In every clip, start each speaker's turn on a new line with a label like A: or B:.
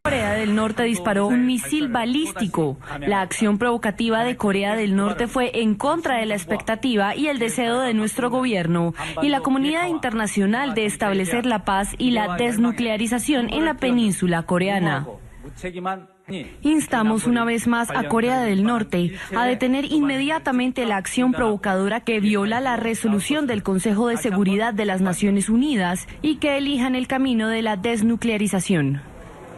A: Corea del Norte disparó un misil balístico. La acción provocativa de Corea del Norte fue en contra de la expectativa y el deseo de nuestro gobierno y la comunidad internacional de establecer la paz y la desnuclearización en la península coreana. Instamos una vez más a Corea del Norte a detener inmediatamente la acción provocadora que viola la resolución del Consejo de Seguridad de las Naciones Unidas y que elijan el camino de la desnuclearización.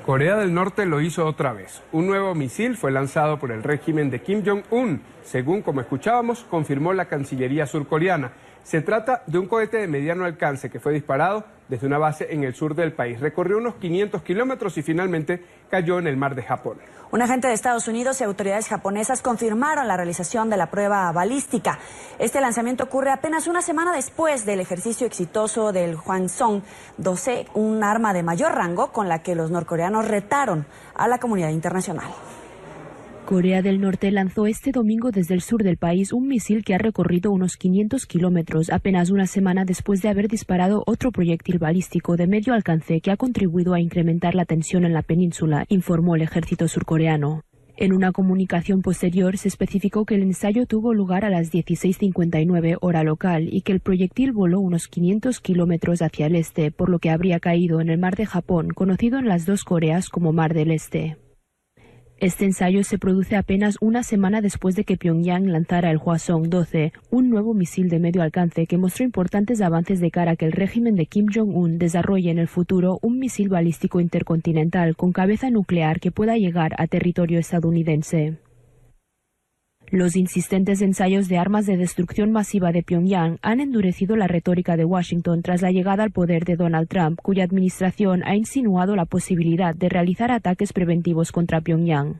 B: Corea del Norte lo hizo otra vez. Un nuevo misil fue lanzado por el régimen de Kim Jong-un, según, como escuchábamos, confirmó la Cancillería surcoreana. Se trata de un cohete de mediano alcance que fue disparado desde una base en el sur del país. Recorrió unos 500 kilómetros y finalmente cayó en el mar de Japón.
C: Un agente de Estados Unidos y autoridades japonesas confirmaron la realización de la prueba balística. Este lanzamiento ocurre apenas una semana después del ejercicio exitoso del Hwasong-12, un arma de mayor rango con la que los norcoreanos retaron a la comunidad internacional.
D: Corea del Norte lanzó este domingo desde el sur del país un misil que ha recorrido unos 500 kilómetros apenas una semana después de haber disparado otro proyectil balístico de medio alcance que ha contribuido a incrementar la tensión en la península, informó el ejército surcoreano. En una comunicación posterior se especificó que el ensayo tuvo lugar a las 16:59 hora local y que el proyectil voló unos 500 kilómetros hacia el este, por lo que habría caído en el mar de Japón, conocido en las dos Coreas como Mar del Este. Este ensayo se produce apenas una semana después de que Pyongyang lanzara el Hwasong-12, un nuevo misil de medio alcance que mostró importantes avances de cara a que el régimen de Kim Jong-un desarrolle en el futuro un misil balístico intercontinental con cabeza nuclear que pueda llegar a territorio estadounidense. Los insistentes ensayos de armas de destrucción masiva de Pyongyang han endurecido la retórica de Washington tras la llegada al poder de Donald Trump, cuya administración ha insinuado la posibilidad de realizar ataques preventivos contra Pyongyang.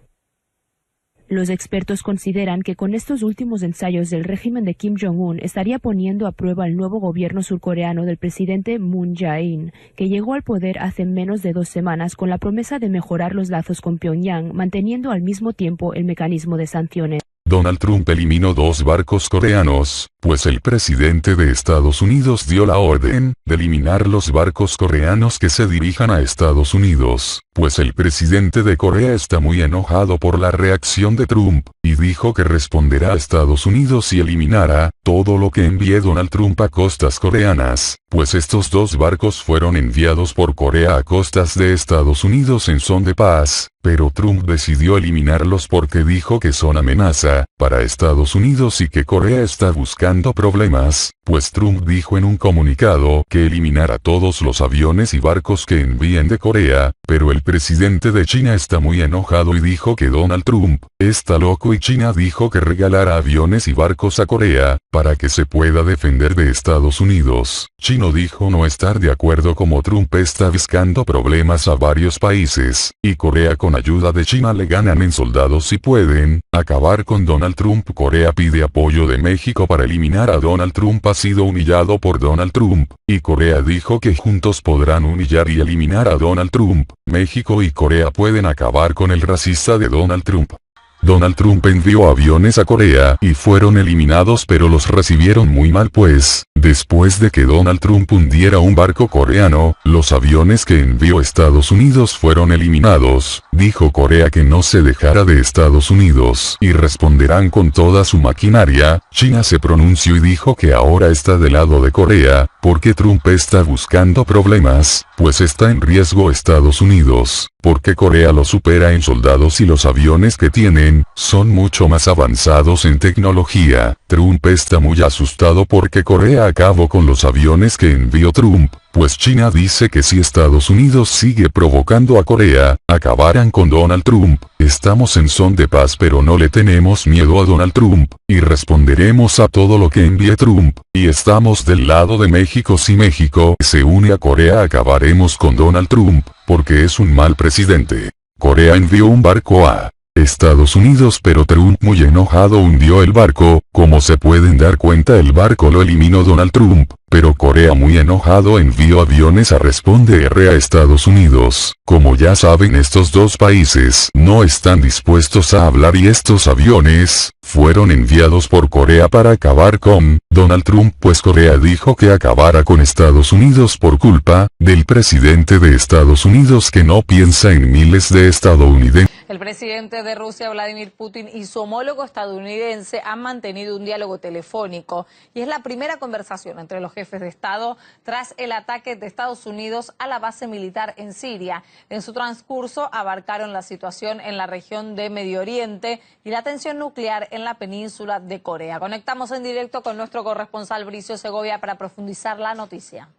D: Los expertos consideran que con estos últimos ensayos del régimen de Kim Jong-un estaría poniendo a prueba el nuevo gobierno surcoreano del presidente Moon Jae-in, que llegó al poder hace menos de 2 semanas con la promesa de mejorar los lazos con Pyongyang, manteniendo al mismo tiempo el mecanismo de sanciones.
E: Donald Trump eliminó 2 barcos coreanos, pues el presidente de Estados Unidos dio la orden de eliminar los barcos coreanos que se dirijan a Estados Unidos, pues el presidente de Corea está muy enojado por la reacción de Trump, y dijo que responderá a Estados Unidos y eliminará todo lo que envíe Donald Trump a costas coreanas, pues estos 2 barcos fueron enviados por Corea a costas de Estados Unidos en son de paz, pero Trump decidió eliminarlos porque dijo que son amenaza para Estados Unidos y que Corea está buscando problemas, pues Trump dijo en un comunicado que eliminará todos los aviones y barcos que envíen de Corea, pero el presidente de China está muy enojado y dijo que Donald Trump está loco y China dijo que regalará aviones y barcos a Corea, para que se pueda defender de Estados Unidos. Chino dijo no estar de acuerdo como Trump está buscando problemas a varios países, y Corea con ayuda de China le ganan en soldados si pueden acabar con Donald Trump. Corea pide apoyo de México para eliminar a Donald Trump. Ha sido humillado por Donald Trump, y Corea dijo que juntos podrán humillar y eliminar a Donald Trump. México y Corea pueden acabar con el racista de Donald Trump. Donald Trump envió aviones a Corea y fueron eliminados, pero los recibieron muy mal, pues, después de que Donald Trump hundiera un barco coreano, los aviones que envió Estados Unidos fueron eliminados. Dijo Corea que no se dejara de Estados Unidos y responderán con toda su maquinaria. China se pronunció y dijo que ahora está del lado de Corea, porque Trump está buscando problemas, pues está en riesgo Estados Unidos, porque Corea lo supera en soldados y los aviones que tienen son mucho más avanzados en tecnología. Trump está muy asustado porque Corea acabó con los aviones que envió Trump, pues China dice que si Estados Unidos sigue provocando a Corea, acabarán con Donald Trump. Estamos en son de paz, pero no le tenemos miedo a Donald Trump, y responderemos a todo lo que envíe Trump, y estamos del lado de México. Si México se une a Corea, acabaremos con Donald Trump, porque es un mal presidente. Corea envió un barco a Estados Unidos, pero Trump muy enojado hundió el barco. Como se pueden dar cuenta, el barco lo eliminó Donald Trump, pero Corea muy enojado envió aviones a responder a Estados Unidos. Como ya saben, estos dos países no están dispuestos a hablar y estos aviones fueron enviados por Corea para acabar con Donald Trump, pues Corea dijo que acabara con Estados Unidos por culpa del presidente de Estados Unidos, que no piensa en miles de estadounidenses.
F: El presidente de Rusia, Vladimir Putin, y su homólogo estadounidense han mantenido un diálogo telefónico y es la primera conversación entre los jefes de Estado tras el ataque de Estados Unidos a la base militar en Siria. En su transcurso abarcaron la situación en la región de Medio Oriente y la tensión nuclear en la península de Corea. Conectamos en directo con nuestro corresponsal Bricio Segovia para profundizar la noticia.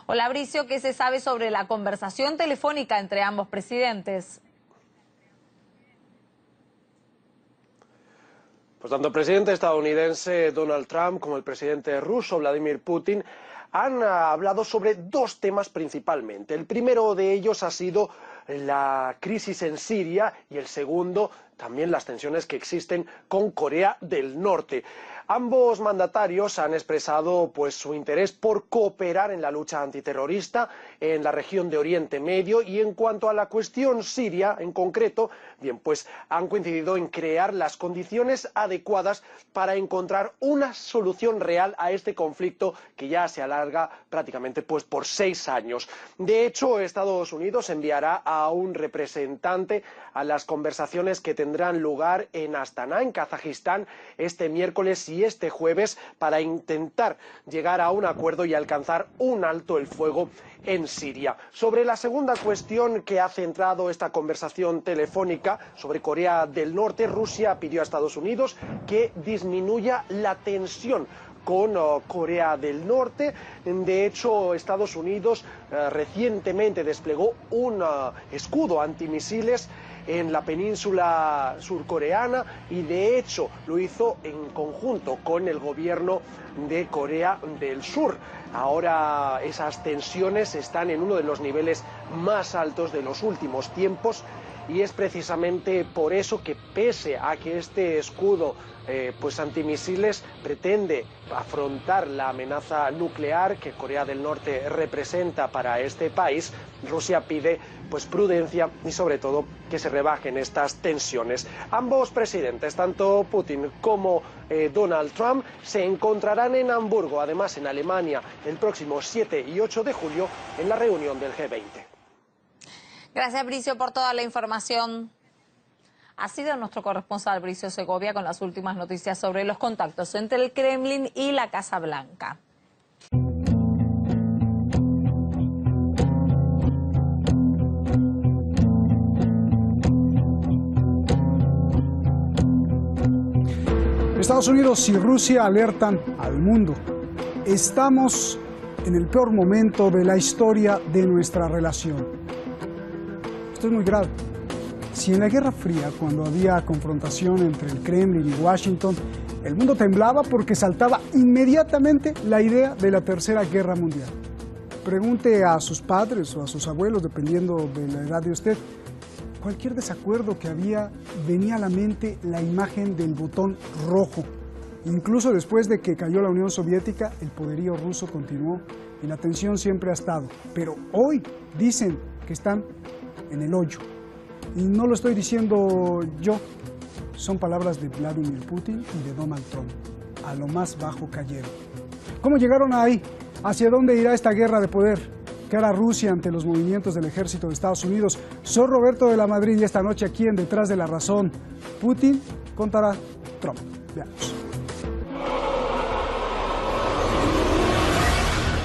F: Hola Bricio, ¿qué se sabe sobre la conversación telefónica entre ambos presidentes?
G: Pues tanto el presidente estadounidense Donald Trump como el presidente ruso Vladimir Putin han hablado sobre dos temas principalmente. El primero de ellos ha sido la crisis en Siria y el segundo también las tensiones que existen con Corea del Norte. Ambos mandatarios han expresado su interés por cooperar en la lucha antiterrorista en la región de Oriente Medio, y en cuanto a la cuestión siria en concreto, han coincidido en crear las condiciones adecuadas para encontrar una solución real a este conflicto que ya se alarga prácticamente por 6 años. De hecho, Estados Unidos enviará a un representante a las conversaciones que tendrán lugar en Astana, en Kazajistán, este miércoles y este jueves, para intentar llegar a un acuerdo y alcanzar un alto el fuego en Siria. Sobre la segunda cuestión que ha centrado esta conversación telefónica sobre Corea del Norte, Rusia pidió a Estados Unidos que disminuya la tensión con Corea del Norte. De hecho, Estados Unidos recientemente desplegó un escudo antimisiles en la península surcoreana y de hecho lo hizo en conjunto con el gobierno de Corea del Sur. Ahora esas tensiones están en uno de los niveles más altos de los últimos tiempos, y es precisamente por eso que, pese a que este escudo antimisiles pretende afrontar la amenaza nuclear que Corea del Norte representa para este país, Rusia pide prudencia y sobre todo que se rebajen estas tensiones. Ambos presidentes, tanto Putin como Donald Trump, se encontrarán en Hamburgo, además en Alemania, el próximo 7 y 8 de julio en la reunión del G20.
F: Gracias, Bricio, por toda la información. Ha sido nuestro corresponsal Bricio Segovia con las últimas noticias sobre los contactos entre el Kremlin y la Casa Blanca.
H: Estados Unidos y Rusia alertan al mundo. Estamos en el peor momento de la historia de nuestra relación. Esto es muy grave. Si en la Guerra Fría, cuando había confrontación entre el Kremlin y Washington, el mundo temblaba porque saltaba inmediatamente la idea de la Tercera Guerra Mundial. Pregunte a sus padres o a sus abuelos, dependiendo de la edad de usted, cualquier desacuerdo que había, venía a la mente la imagen del botón rojo. Incluso después de que cayó la Unión Soviética, el poderío ruso continuó y la tensión siempre ha estado. Pero hoy dicen que están en el hoyo. Y no lo estoy diciendo yo, son palabras de Vladimir Putin y de Donald Trump. A lo más bajo cayeron. ¿Cómo llegaron ahí? ¿Hacia dónde irá esta guerra de poder? ¿Qué hará Rusia ante los movimientos del ejército de Estados Unidos? Soy Roberto de la Madrid y esta noche aquí en Detrás de la Razón, Putin contra Trump. Veamos.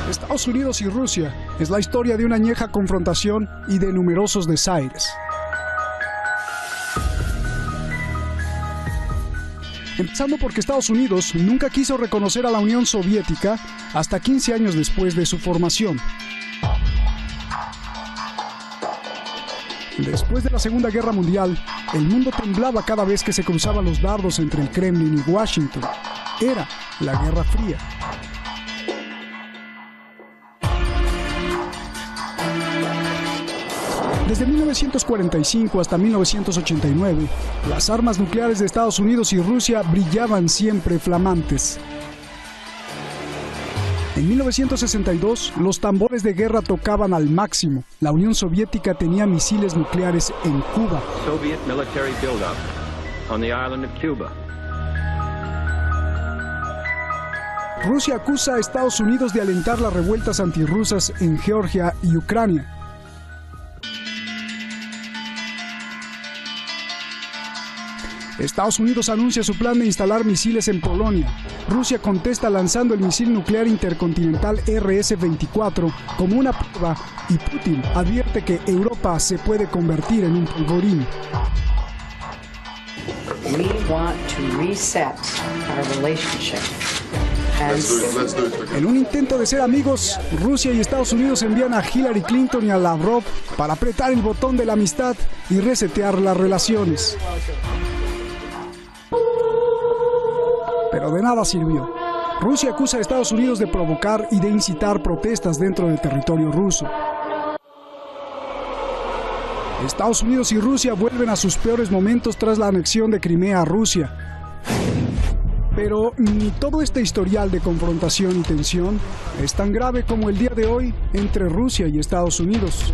H: Estados Unidos y Rusia es la historia de una añeja confrontación y de numerosos desaires. Empezando porque Estados Unidos nunca quiso reconocer a la Unión Soviética hasta 15 años después de su formación. Después de la Segunda Guerra Mundial, el mundo temblaba cada vez que se cruzaban los dardos entre el Kremlin y Washington. Era la Guerra Fría. Desde 1945 hasta 1989, las armas nucleares de Estados Unidos y Rusia brillaban siempre flamantes. En 1962, los tambores de guerra tocaban al máximo. La Unión Soviética tenía misiles nucleares en Cuba. Rusia acusa a Estados Unidos de alentar las revueltas antirrusas en Georgia y Ucrania. Estados Unidos anuncia su plan de instalar misiles en Polonia. Rusia contesta lanzando el misil nuclear intercontinental RS-24 como una prueba y Putin advierte que Europa se puede convertir en un polvorín.
I: We want to reset our relationship.
H: En un intento de ser amigos, Rusia y Estados Unidos envían a Hillary Clinton y a Lavrov para apretar el botón de la amistad y resetear las relaciones. Pero de nada sirvió. Rusia acusa a Estados Unidos de provocar y de incitar protestas dentro del territorio ruso. Estados Unidos y Rusia vuelven a sus peores momentos tras la anexión de Crimea a Rusia. Pero ni todo este historial de confrontación y tensión es tan grave como el día de hoy entre Rusia y Estados Unidos.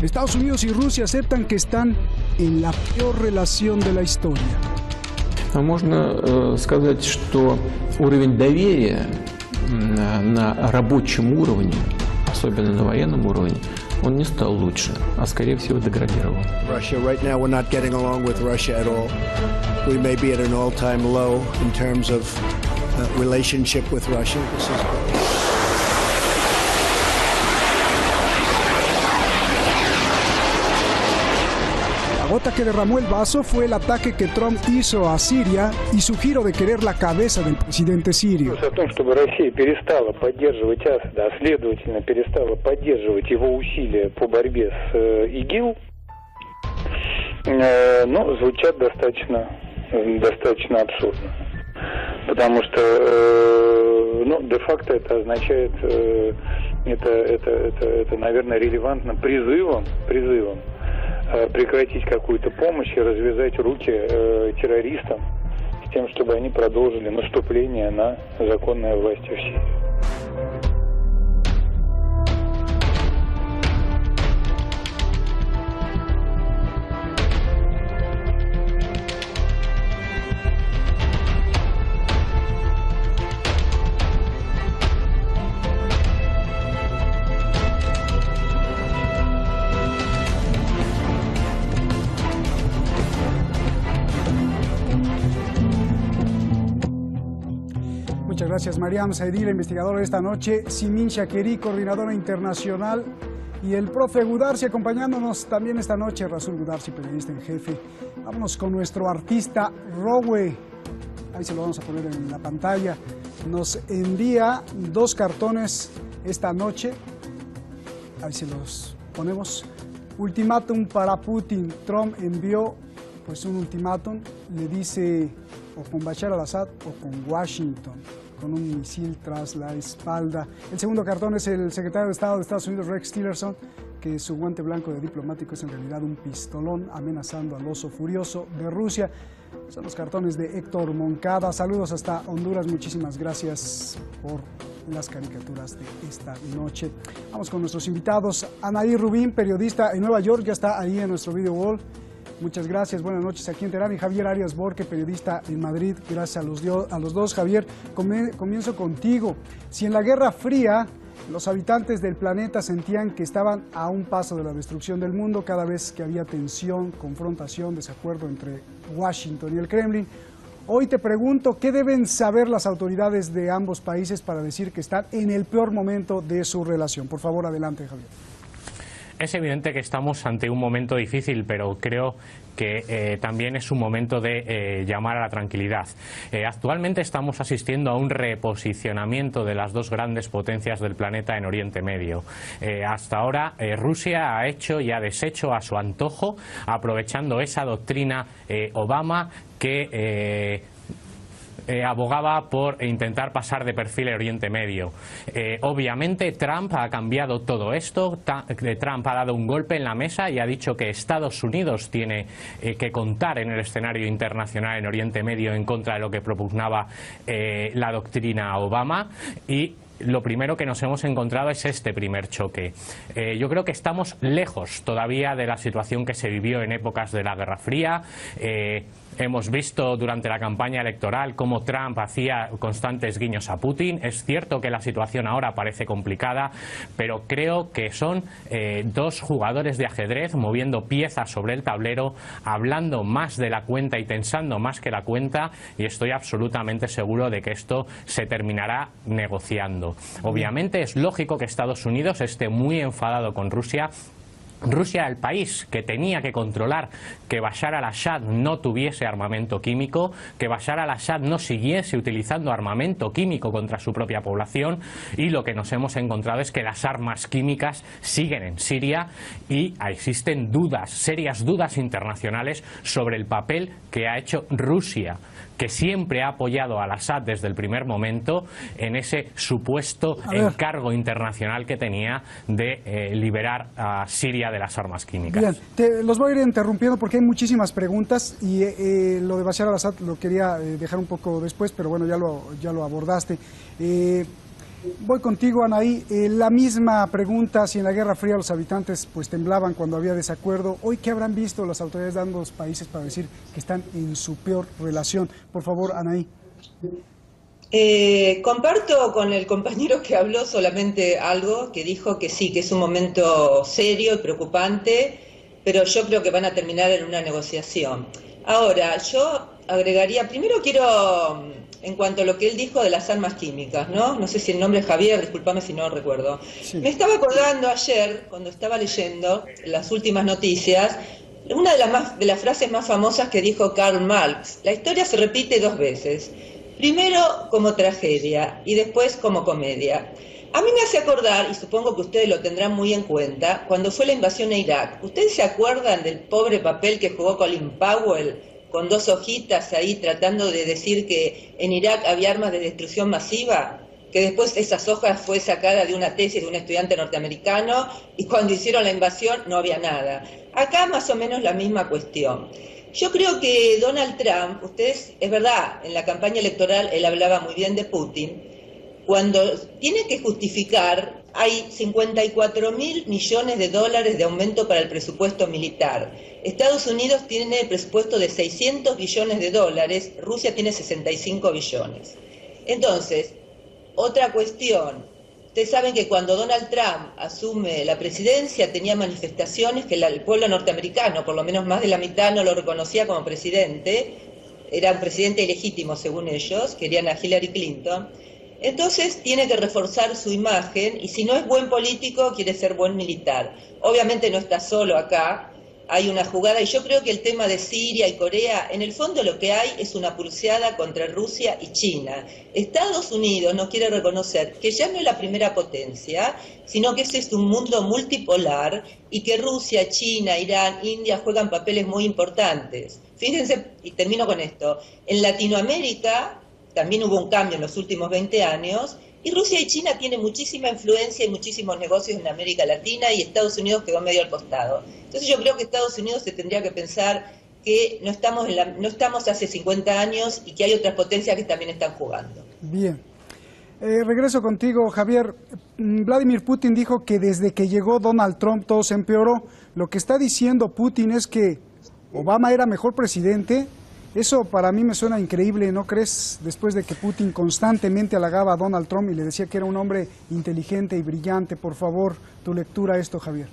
H: Estados Unidos y Rusia aceptan que están en la peor relación de la historia.
J: Можно сказать, что уровень доверия на рабочем уровне, особенно на военном уровне, он не стал лучше, а скорее всего деградировал.
K: Russia, right now we're not getting along with Russia at all. We may be at an all-time low in terms of relationship with Russia. This is
H: La gota que derramó el vaso fue el ataque que Trump hizo a Siria y su giro de querer la cabeza del presidente sirio.
L: О том, чтобы Россия перестала поддерживать Асада, а следовательно перестала поддерживать его усилия по борьбе с ИГИЛ, ну, звучат достаточно абсурдно. Потому что, ну, де-факто это означает, это, наверное, релевантно призывом прекратить какую-то помощь и развязать руки террористам с тем, чтобы они продолжили наступление на законные власти в Сирии.
H: Muchas gracias, Mariam Saidí, la investigadora de esta noche, Simin Shakeri, coordinadora internacional, y el profe Gudarsi acompañándonos también esta noche, Rasul Gudarsi, periodista en jefe. Vámonos con nuestro artista Rowe, ahí se lo vamos a poner en la pantalla. Nos envía 2 cartones esta noche, ahí se los ponemos. Ultimátum para Putin. Trump envió pues un ultimátum, le dice o con Bashar al-Assad o con Washington, con un misil tras la espalda. El segundo cartón es el secretario de Estado de Estados Unidos, Rex Tillerson, que su guante blanco de diplomático es en realidad un pistolón amenazando al oso furioso de Rusia. Son los cartones de Héctor Moncada. Saludos hasta Honduras, muchísimas gracias por las caricaturas de esta noche. Vamos con nuestros invitados. Anaí Rubín, periodista en Nueva York, ya está ahí en nuestro video wall. Muchas gracias, buenas noches aquí en Teherán. Y Javier Arias Borque, periodista en Madrid. Gracias a los dos. Javier, comienzo contigo. Si en la Guerra Fría los habitantes del planeta sentían que estaban a un paso de la destrucción del mundo cada vez que había tensión, confrontación, desacuerdo entre Washington y el Kremlin, hoy te pregunto, ¿qué deben saber las autoridades de ambos países para decir que están en el peor momento de su relación? Por favor, adelante, Javier.
M: Es evidente que estamos ante un momento difícil, pero creo que también es un momento de llamar a la tranquilidad. Actualmente estamos asistiendo a un reposicionamiento de las dos grandes potencias del planeta en Oriente Medio. Hasta ahora Rusia ha hecho y ha deshecho a su antojo, aprovechando esa doctrina Obama que abogaba por intentar pasar de perfil el Oriente Medio. Obviamente Trump ha cambiado todo esto. Trump ha dado un golpe en la mesa y ha dicho que Estados Unidos tiene que contar en el escenario internacional en Oriente Medio en contra de lo que propugnaba la doctrina Obama, y lo primero que nos hemos encontrado es este primer choque. Yo creo que estamos lejos todavía de la situación que se vivió en épocas de la Guerra Fría. Hemos visto durante la campaña electoral cómo Trump hacía constantes guiños a Putin. Es cierto que la situación ahora parece complicada, pero creo que son dos jugadores de ajedrez moviendo piezas sobre el tablero, hablando más de la cuenta y tensando más que la cuenta, y estoy absolutamente seguro de que esto se terminará negociando. Obviamente es lógico que Estados Unidos esté muy enfadado con Rusia. Rusia era el país que tenía que controlar que Bashar al-Assad no tuviese armamento químico, que Bashar al-Assad no siguiese utilizando armamento químico contra su propia población, y lo que nos hemos encontrado es que las armas químicas siguen en Siria y existen dudas, serias dudas internacionales sobre el papel que ha hecho Rusia, que siempre ha apoyado al Assad desde el primer momento en ese supuesto encargo internacional que tenía de liberar a Siria de las armas químicas.
H: Bien, los voy a ir interrumpiendo porque hay muchísimas preguntas y lo de Bashar al-Assad lo quería dejar un poco después, pero bueno, ya lo abordaste. Voy contigo, Anaí. La misma pregunta: si en la Guerra Fría los habitantes pues temblaban cuando había desacuerdo, hoy ¿qué habrán visto las autoridades de ambos países para decir que están en su peor relación? Por favor, Anaí.
N: Comparto con el compañero que habló solamente algo, que dijo que sí, que es un momento serio y preocupante, pero yo creo que van a terminar en una negociación. Ahora, yo agregaría, primero quiero, en cuanto a lo que él dijo de las armas químicas, no sé si el nombre es Javier, discúlpame si no recuerdo. Sí. Me estaba acordando ayer, cuando estaba leyendo las últimas noticias, una de las frases más famosas que dijo Karl Marx: la historia se repite dos veces. Primero como tragedia y después como comedia. A mí me hace acordar, y supongo que ustedes lo tendrán muy en cuenta, cuando fue la invasión a Irak. ¿Ustedes se acuerdan del pobre papel que jugó Colin Powell con dos hojitas ahí tratando de decir que en Irak había armas de destrucción masiva? Que después esas hojas fue sacada de una tesis de un estudiante norteamericano y cuando hicieron la invasión no había nada. Acá más o menos la misma cuestión. Yo creo que Donald Trump, es verdad, en la campaña electoral él hablaba muy bien de Putin. Cuando tiene que justificar, hay 54.000 millones de dólares de aumento para el presupuesto militar. Estados Unidos tiene el presupuesto de 600 billones de dólares, Rusia tiene 65 billones. Entonces, otra cuestión. Ustedes saben que cuando Donald Trump asume la presidencia tenía manifestaciones que el pueblo norteamericano, por lo menos más de la mitad, no lo reconocía como presidente. Era un presidente ilegítimo según ellos, querían a Hillary Clinton. Entonces tiene que reforzar su imagen y si no es buen político quiere ser buen militar. Obviamente no está solo acá, hay una jugada y yo creo que el tema de Siria y Corea, en el fondo lo que hay es una pulseada contra Rusia y China. Estados Unidos no quiere reconocer que ya no es la primera potencia, sino que ese es un mundo multipolar y que Rusia, China, Irán, India juegan papeles muy importantes. Fíjense, y termino con esto, en Latinoamérica también hubo un cambio en los últimos 20 años, y Rusia y China tienen muchísima influencia y muchísimos negocios en América Latina y Estados Unidos quedó medio al costado. Entonces yo creo que Estados Unidos se tendría que pensar que no estamos hace 50 años y que hay otras potencias que también están jugando.
H: Bien. Regreso contigo, Javier. Vladimir Putin dijo que desde que llegó Donald Trump todo se empeoró. Lo que está diciendo Putin es que Obama era mejor presidente. Eso para mí me suena increíble, ¿no crees? Después de que Putin constantemente halagaba a Donald Trump y le decía que era un hombre inteligente y brillante. Por favor, tu lectura a esto, Javier.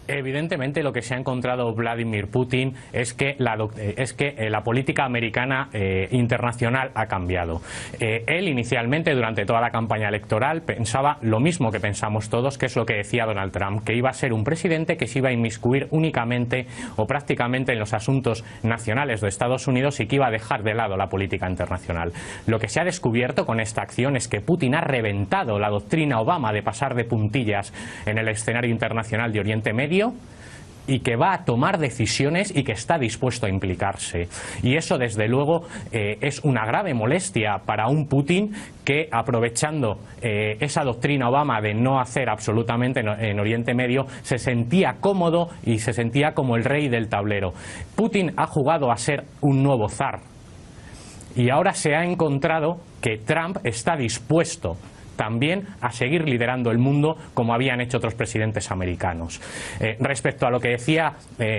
M: Evidentemente lo que se ha encontrado Vladimir Putin es que la política americana internacional ha cambiado. Él inicialmente durante toda la campaña electoral pensaba lo mismo que pensamos todos, que es lo que decía Donald Trump, que iba a ser un presidente que se iba a inmiscuir únicamente o prácticamente en los asuntos nacionales de Estados Unidos y que iba a dejar de lado la política internacional. Lo que se ha descubierto con esta acción es que Putin ha reventado la doctrina Obama de pasar de puntillas en el escenario internacional de Oriente Medio y que va a tomar decisiones y que está dispuesto a implicarse. Y eso, desde luego, es una grave molestia para un Putin que, aprovechando esa doctrina Obama de no hacer absolutamente en Oriente Medio, se sentía cómodo y se sentía como el rey del tablero. Putin ha jugado a ser un nuevo zar y ahora se ha encontrado que Trump está dispuesto también a seguir liderando el mundo como habían hecho otros presidentes americanos. Respecto a lo que decía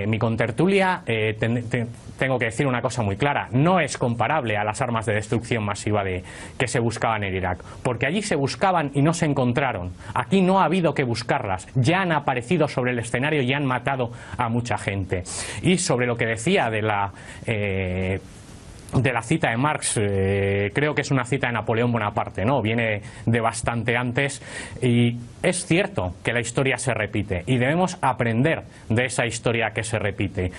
M: mi contertulia, tengo que decir una cosa muy clara: no es comparable a las armas de destrucción masiva que se buscaban en Irak, porque allí se buscaban y no se encontraron. Aquí no ha habido que buscarlas, ya han aparecido sobre el escenario y han matado a mucha gente. Y sobre lo que decía de la cita de Marx, creo que es una cita de Napoleón Bonaparte, ¿no? Viene de bastante antes, y es cierto que la historia se repite y debemos aprender de esa historia que se repite,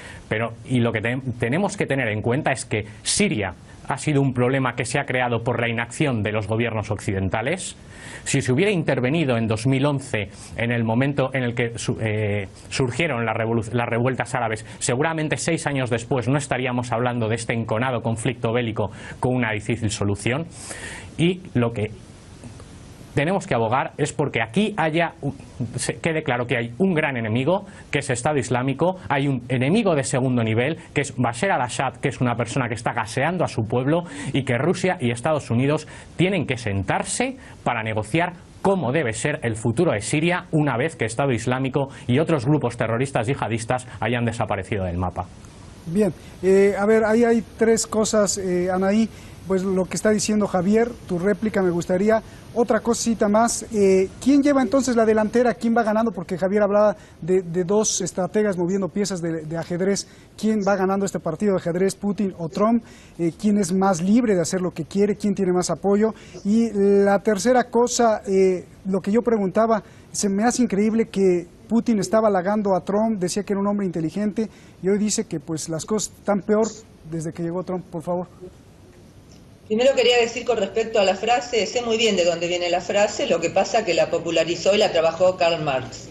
M: y lo que tenemos que tener en cuenta es que Siria ha sido un problema que se ha creado por la inacción de los gobiernos occidentales. Si se hubiera intervenido en 2011, en el momento en el que surgieron las revueltas árabes, seguramente 6 años después no estaríamos hablando de este enconado conflicto bélico con una difícil solución. Y lo que tenemos que abogar es porque aquí quede claro que hay un gran enemigo, que es Estado Islámico, hay un enemigo de segundo nivel, que es Bashar al-Assad, que es una persona que está gaseando a su pueblo, y que Rusia y Estados Unidos tienen que sentarse para negociar cómo debe ser el futuro de Siria una vez que Estado Islámico y otros grupos terroristas yihadistas hayan desaparecido del mapa.
H: Bien, a ver, ahí hay 3 cosas, Anaí. Pues lo que está diciendo Javier, tu réplica me gustaría. Otra cosita más, ¿quién lleva entonces la delantera? ¿Quién va ganando? Porque Javier hablaba de 2 estrategas moviendo piezas de ajedrez. ¿Quién va ganando este partido de ajedrez, Putin o Trump? ¿Quién es más libre de hacer lo que quiere? ¿Quién tiene más apoyo? Y la tercera cosa, lo que yo preguntaba, se me hace increíble que Putin estaba halagando a Trump, decía que era un hombre inteligente, y hoy dice que pues las cosas están peor desde que llegó Trump. Por favor.
N: Primero quería decir con respecto a la frase, sé muy bien de dónde viene la frase, lo que pasa que la popularizó y la trabajó Karl Marx.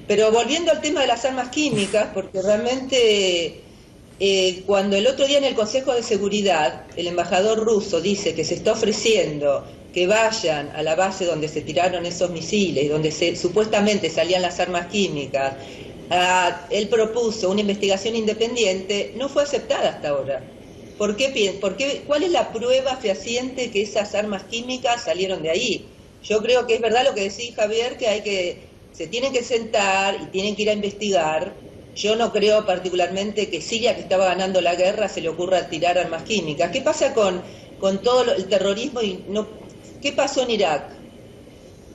N: Pero volviendo al tema de las armas químicas, porque realmente cuando el otro día en el Consejo de Seguridad el embajador ruso dice que se está ofreciendo que vayan a la base donde se tiraron esos misiles, donde supuestamente salían las armas químicas, él propuso una investigación independiente, no fue aceptada hasta ahora. ¿Por qué? ¿Cuál es la prueba fehaciente que esas armas químicas salieron de ahí? Yo creo que es verdad lo que decís, Javier, que se tienen que sentar y tienen que ir a investigar. Yo no creo particularmente que Siria, que estaba ganando la guerra, se le ocurra tirar armas químicas. ¿Qué pasa con todo el terrorismo? ¿Qué pasó en Irak?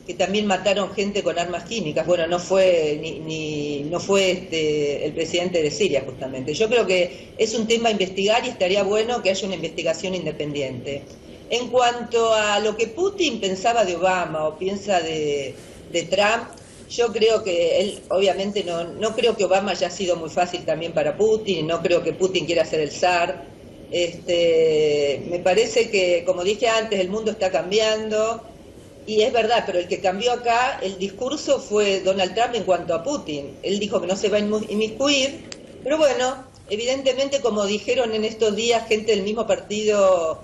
N: Que también mataron gente con armas químicas. Bueno, no fue el presidente de Siria, justamente. Yo creo que es un tema a investigar y estaría bueno que haya una investigación independiente. En cuanto a lo que Putin pensaba de Obama o piensa de Trump, yo creo que él, obviamente, no creo que Obama haya sido muy fácil también para Putin, no creo que Putin quiera ser el zar. Me parece que, como dije antes, el mundo está cambiando. Y es verdad, pero el que cambió acá el discurso fue Donald Trump en cuanto a Putin. Él dijo que no se va a inmiscuir, pero bueno, evidentemente, como dijeron en estos días gente del mismo partido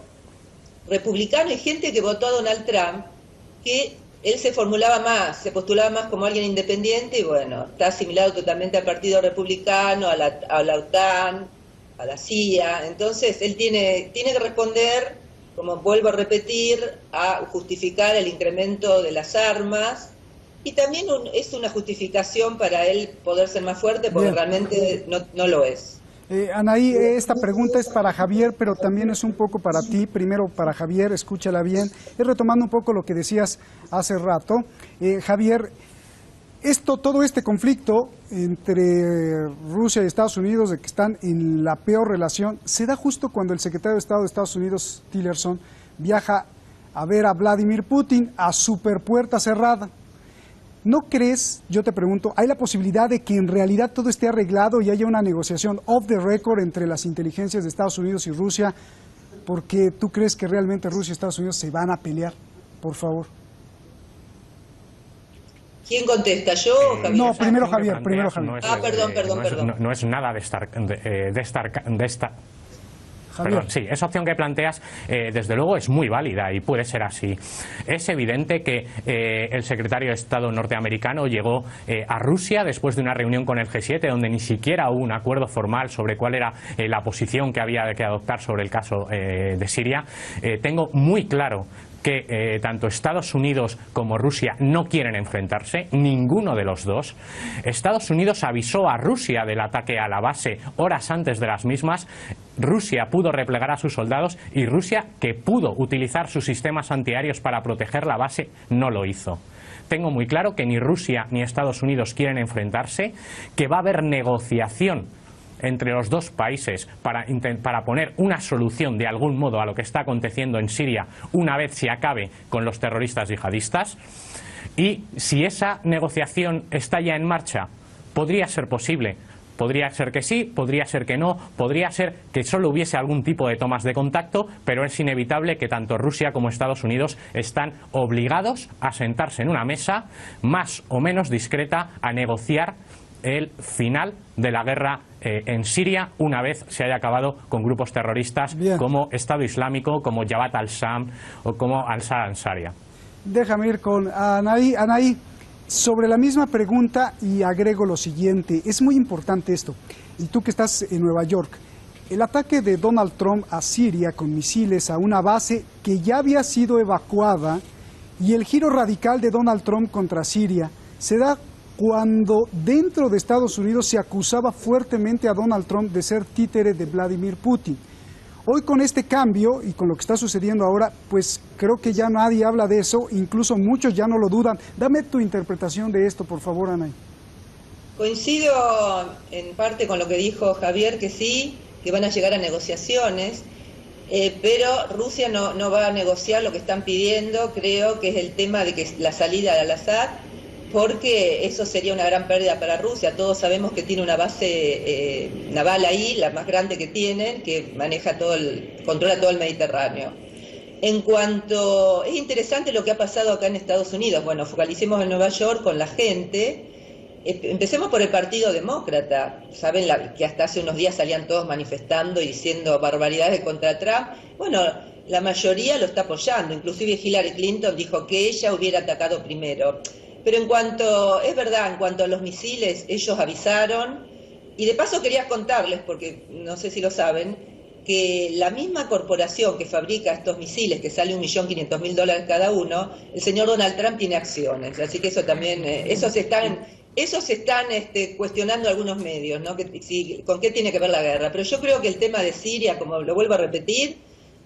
N: republicano y gente que votó a Donald Trump, que él se postulaba más como alguien independiente y bueno, está asimilado totalmente al partido republicano, a la OTAN, a la CIA. Entonces él tiene que responder, como vuelvo a repetir, a justificar el incremento de las armas, y también es una justificación para él poder ser más fuerte, porque realmente no lo es.
H: Anaí, esta pregunta es para Javier, pero también es un poco para ti. Primero para Javier, escúchala bien. Es retomando un poco lo que decías hace rato. Javier, todo este conflicto entre Rusia y Estados Unidos, de que están en la peor relación, se da justo cuando el secretario de Estado de Estados Unidos, Tillerson, viaja a ver a Vladimir Putin a super puerta cerrada. ¿No crees, yo te pregunto, hay la posibilidad de que en realidad todo esté arreglado y haya una negociación off the record entre las inteligencias de Estados Unidos y Rusia? Porque tú crees que realmente Rusia y Estados Unidos se van a pelear, por favor.
N: ¿Quién contesta, yo o Javier?
H: No, primero Javier, primero Javier.
N: Perdón.
M: No es nada Perdón, sí, esa opción que planteas desde luego es muy válida y puede ser así. Es evidente que el secretario de Estado norteamericano llegó a Rusia después de una reunión con el G7 donde ni siquiera hubo un acuerdo formal sobre cuál era la posición que había que adoptar sobre el caso de Siria. Tengo muy claro que tanto Estados Unidos como Rusia no quieren enfrentarse, ninguno de los dos. Estados Unidos avisó a Rusia del ataque a la base horas antes de las mismas. Rusia pudo replegar a sus soldados y Rusia, que pudo utilizar sus sistemas antiaéreos para proteger la base, no lo hizo. Tengo muy claro que ni Rusia ni Estados Unidos quieren enfrentarse, que va a haber negociación entre los dos países para poner una solución de algún modo a lo que está aconteciendo en Siria una vez se acabe con los terroristas yihadistas. Y si esa negociación está ya en marcha, podría ser posible. Podría ser que sí, podría ser que no, podría ser que solo hubiese algún tipo de tomas de contacto, pero es inevitable que tanto Rusia como Estados Unidos están obligados a sentarse en una mesa más o menos discreta a negociar el final de la guerra en Siria una vez se haya acabado con grupos terroristas como Estado Islámico, como Jabhat al-Sham o como Ansar-Ansariya.
H: Déjame ir con Anaí. Anaí, sobre la misma pregunta y agrego lo siguiente, es muy importante esto, y tú que estás en Nueva York, el ataque de Donald Trump a Siria con misiles a una base que ya había sido evacuada y el giro radical de Donald Trump contra Siria se da cuando dentro de Estados Unidos se acusaba fuertemente a Donald Trump de ser títere de Vladimir Putin. Hoy con este cambio y con lo que está sucediendo ahora, pues creo que ya nadie habla de eso, incluso muchos ya no lo dudan. Dame tu interpretación de esto, por favor, Anaí.
N: Coincido en parte con lo que dijo Javier, que sí, que van a llegar a negociaciones, pero Rusia no va a negociar lo que están pidiendo, creo que es el tema de que la salida de Al-Assad, porque eso sería una gran pérdida para Rusia. Todos sabemos que tiene una base naval ahí, la más grande que tienen, que maneja controla todo el Mediterráneo. En cuanto, es interesante lo que ha pasado acá en Estados Unidos. Bueno, focalicemos en Nueva York con la gente. Empecemos por el Partido Demócrata. Saben que hasta hace unos días salían todos manifestando y diciendo barbaridades contra Trump. Bueno, la mayoría lo está apoyando. Inclusive Hillary Clinton dijo que ella hubiera atacado primero. Pero en cuanto a los misiles, ellos avisaron, y de paso quería contarles, porque no sé si lo saben, que la misma corporación que fabrica estos misiles, que sale $1.500.000 cada uno, el señor Donald Trump tiene acciones, así que eso también, eso se están cuestionando algunos medios, ¿no? ¿Con qué tiene que ver la guerra? Pero yo creo que el tema de Siria, como lo vuelvo a repetir,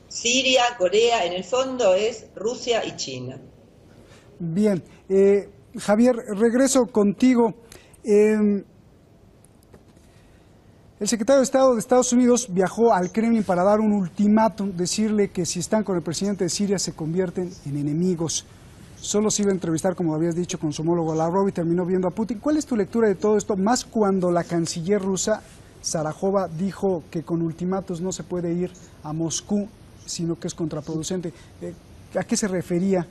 N: Siria, Corea, en el fondo es Rusia y China.
H: Bien, Javier, regreso contigo. El secretario de Estado de Estados Unidos viajó al Kremlin para dar un ultimátum, decirle que si están con el presidente de Siria se convierten en enemigos. Solo se iba a entrevistar, como habías dicho, con su homólogo Lavrov y terminó viendo a Putin. ¿Cuál es tu lectura de todo esto? Más cuando la canciller rusa, Zaharova, dijo que con ultimátumos no se puede ir a Moscú, sino que es contraproducente. ¿A qué se refería?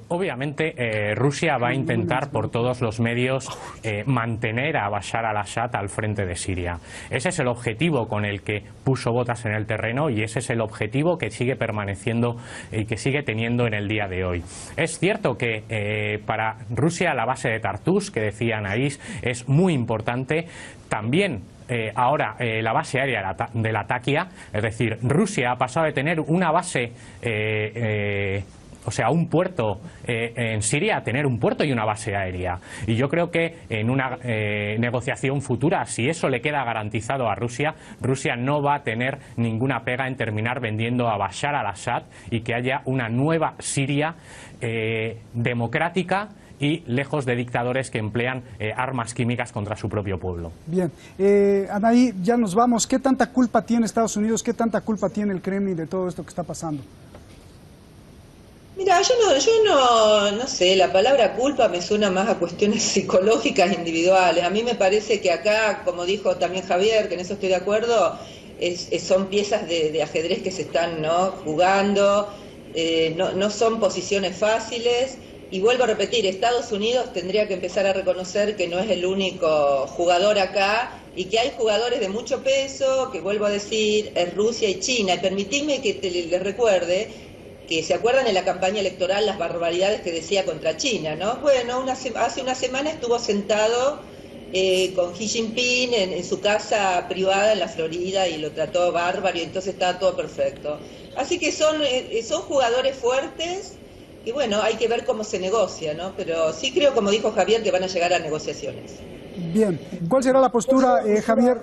M: Obviamente Rusia va a intentar por todos los medios mantener a Bashar al-Assad al frente de Siria. Ese es el objetivo con el que puso botas en el terreno y ese es el objetivo que sigue permaneciendo y que sigue teniendo en el día de hoy. Es cierto que para Rusia la base de Tartus, que decía Anaís, es muy importante. También ahora la base aérea de Latakia, es decir, Rusia ha pasado de tener una base un puerto en Siria a tener un puerto y una base aérea. Y yo creo que en una negociación futura, si eso le queda garantizado a Rusia, Rusia no va a tener ninguna pega en terminar vendiendo a Bashar al-Assad y que haya una nueva Siria democrática y lejos de dictadores que emplean armas químicas contra su propio pueblo. Bien,
H: Anaí, ya nos vamos. ¿Qué tanta culpa tiene Estados Unidos? ¿Qué tanta culpa tiene el Kremlin de todo esto que está pasando?
N: Mira, yo no sé, la palabra culpa me suena más a cuestiones psicológicas individuales. A mí me parece que acá, como dijo también Javier, que en eso estoy de acuerdo, son piezas de ajedrez que se están jugando, no son posiciones fáciles. Y vuelvo a repetir, Estados Unidos tendría que empezar a reconocer que no es el único jugador acá y que hay jugadores de mucho peso, que vuelvo a decir, es Rusia y China. Y permitidme que les recuerde que se acuerdan en la campaña electoral las barbaridades que decía contra China, ¿no? Bueno, hace una semana estuvo sentado con Xi Jinping en su casa privada en la Florida y lo trató bárbaro y entonces estaba todo perfecto. Así que son jugadores fuertes. Y bueno, hay que ver cómo se negocia, ¿no? Pero sí creo, como dijo Javier, que van a llegar a negociaciones.
H: Bien, ¿cuál será la postura, Javier?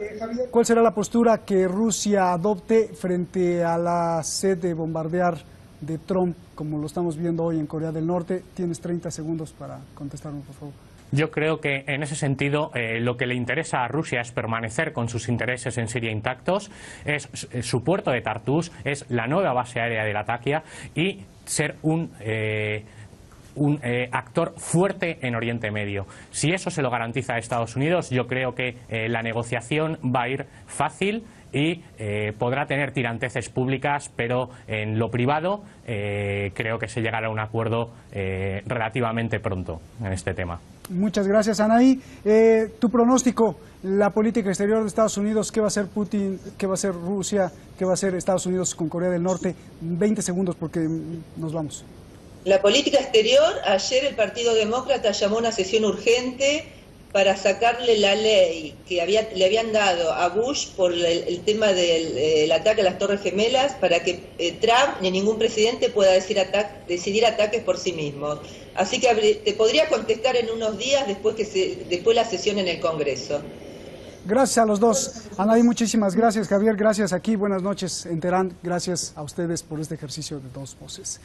H: ¿Cuál será la postura que Rusia adopte frente a la sed de bombardear de Trump, como lo estamos viendo hoy en Corea del Norte? Tienes 30 segundos para contestarme, por favor.
M: Yo creo que en ese sentido lo que le interesa a Rusia es permanecer con sus intereses en Siria intactos, es su puerto de Tartus, es la nueva base aérea de Latakia y ser un actor fuerte en Oriente Medio. Si eso se lo garantiza a Estados Unidos, yo creo que la negociación va a ir fácil y podrá tener tiranteces públicas, pero en lo privado creo que se llegará a un acuerdo relativamente pronto en este tema.
H: Muchas gracias, Anaí. Tu pronóstico, la política exterior de Estados Unidos, ¿qué va a hacer Putin, qué va a hacer Rusia, qué va a hacer Estados Unidos con Corea del Norte? 20 segundos porque nos vamos.
N: La política exterior, ayer el Partido Demócrata llamó una sesión urgente para sacarle la ley que le habían dado a Bush por el tema del ataque a las Torres Gemelas, para que Trump ni ningún presidente pueda decidir ataques por sí mismo. Así que te podría contestar en unos días después la sesión en el Congreso.
H: Gracias a los dos. Anaí, muchísimas gracias. Javier, gracias aquí. Buenas noches en Teherán. Gracias a ustedes por este ejercicio de dos voces.